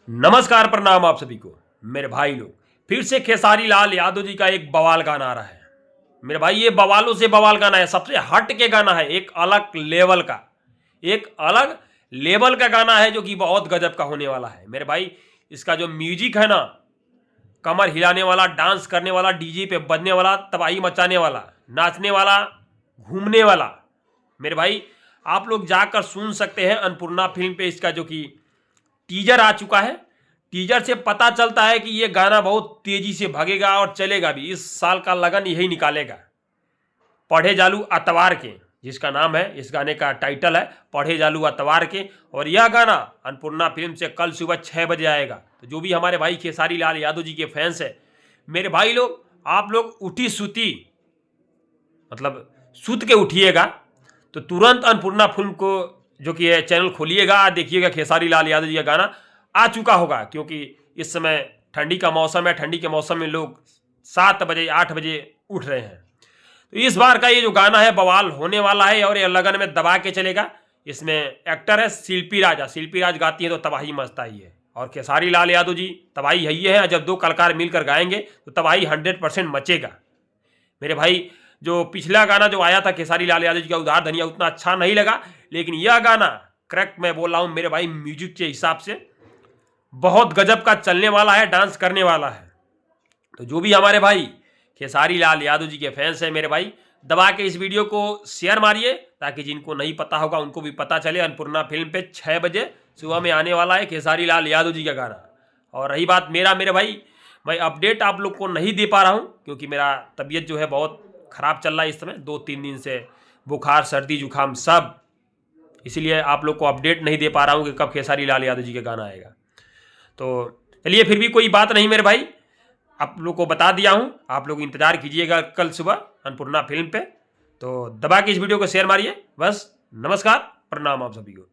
नमस्कार, प्रणाम आप सभी को। मेरे भाई लोग, फिर से खेसारी लाल यादव जी का एक बवाल गाना आ रहा है। मेरे भाई, ये बवालों से बवाल गाना है, सबसे हट के गाना है, एक अलग लेवल का, एक अलग लेवल का गाना है जो कि बहुत गजब का होने वाला है। मेरे भाई, इसका जो म्यूजिक है ना, कमर हिलाने वाला, डांस करने वाला, डीजे पे बजने वाला, तबाही मचाने वाला, नाचने वाला, घूमने वाला। मेरे भाई, आप लोग जाकर सुन सकते हैं अन्नपूर्णा फिल्म पे। इसका जो कि टीजर आ चुका है। टीजर से पता चलता है कि ये गाना बहुत तेजी से भागेगा और चलेगा भी। इस साल का लगन यही निकालेगा। पढ़े जालू अतवार के, जिसका नाम है, इस गाने का टाइटल है पढ़े जालू अतवार के। और यह गाना अन्नपूर्णा फिल्म से कल सुबह 6 बजे आएगा। तो जो भी हमारे भाई खेसारी लाल यादव जी के फैंस है, मेरे भाई लोग, आप लोग उठी सूती, मतलब सूत के उठिएगा, तो तुरंत अन्नपूर्णा फिल्म को जो कि है चैनल खोलिएगा, देखिएगा खेसारी लाल यादव जी का गाना आ चुका होगा। क्योंकि इस समय ठंडी का मौसम है, ठंडी के मौसम में लोग 7 बजे 8 बजे उठ रहे हैं। तो इस बार का ये जो गाना है बवाल होने वाला है और ये लगन में दबा के चलेगा। इसमें एक्टर है शिल्पी राजा। शिल्पी राज गाती है तो तबाही मचता ही है। और खेसारी लाल यादव जी तबाही यही है, जब दो कलाकार मिलकर गाएंगे तो तबाही 100% मचेगा। मेरे भाई, जो पिछला गाना जो आया था खेसारी लाल यादव जी का उधार धनिया, उतना अच्छा नहीं लगा। लेकिन यह गाना करेक्ट मैं बोल रहा हूँ मेरे भाई, म्यूजिक के हिसाब से बहुत गजब का चलने वाला है, डांस करने वाला है। तो जो भी हमारे भाई खेसारी लाल यादव जी के फैंस हैं, मेरे भाई, दबा के इस वीडियो को शेयर मारिए, ताकि जिनको नहीं पता होगा उनको भी पता चले। अन्नपूर्णा फिल्म पे 6 बजे सुबह में आने वाला है खेसारी लाल यादव जी का गाना। और रही बात मेरे भाई, मैं अपडेट आप लोग को नहीं दे पा रहा हूँ, क्योंकि मेरा तबीयत जो है बहुत ख़राब चल रहा है इस समय, 2-3 दिन से बुखार, सर्दी, जुकाम सब। इसीलिए आप लोग को अपडेट नहीं दे पा रहा हूँ कि कब खेसारी लाल यादव जी का गाना आएगा। तो चलिए, फिर भी कोई बात नहीं मेरे भाई, आप लोग को बता दिया हूँ। आप लोग इंतजार कीजिएगा कल सुबह अन्नपूर्णा फिल्म पे। तो दबा के इस वीडियो को शेयर मारिए। बस, नमस्कार, प्रणाम आप सभी को।